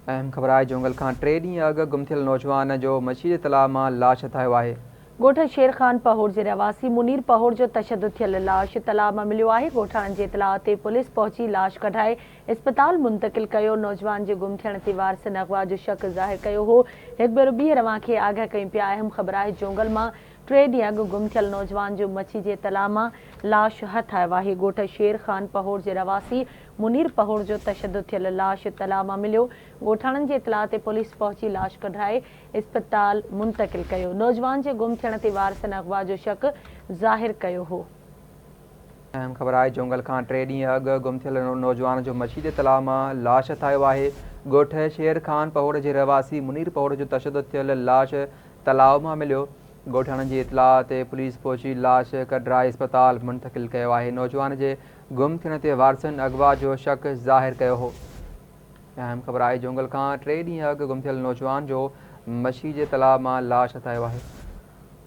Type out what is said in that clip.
अहम ख़बर आहे जोंगल खां 3 ॾींहं अॻु गुम थियल नौजवान जो मछी जे तलाउ मां लाश हथायो आहे। ॻोठ शेर ख़ान पहोर जे रहवासी मुनीर पहोर जो तशद्दुद थियल लाश तलाउ मां मिलियो आहे। ॻोठाणनि जे इतलाउ ते पुलिस पहुची लाश कढाए इस्पताल मुंतक़िल कयो। नौजवान जे गुम थियण ते वारसनि अगवा जो शक ज़ाहिर कयो हो। हिकु भेरो ॿीं रवां खे आगाह कयूं पिया। अहम ख़बर आहे जोंगल मां 3 ॾींहं अॻु गुम थियल नौजवान जो मच्छी जे तलाउ मां लाश हथायो आहे। ॻोठ शेर ख़ान पहोर जे रहवासी मुनीर पहोर जो तशद्दुद थियल लाश तलाउ मां मिलियो। ॻोठाणनि जे इतलाउ ते पुलिस पहुची लाश कढाए इस्पताल मुंतक़िल कयो। नौजवान जे गुम थियण ते वारसनि अगवा जो शक ज़ाहिर कयो हो। अहम ख़बर आहे जोंगल खां 3 ॾींहं अॻु गुम थियल नौजवान जो मछी जे तलाउ मां लाश हथायो आहे। ॻोठ शेर ख़ान पहोर जे रहवासी मुनीर पहोर जो तशद्दुद थियल लाश तलाउ मां मिलियो। ॻोठाणनि जी इतलाउ ते पुलिस पहुची लाश कढाए इस्पताल मुंतक़िल कयो आहे। नौजवान जे गुम थियण ते वारसनि अगवा जो शक ज़ाहिर कयो हो। अहम ख़बर आहे जोंगल खां 3 ॾींहं अॻु गुम थियल नौजवान जो मछी जे तलाउ मां लाश हथायो आहे।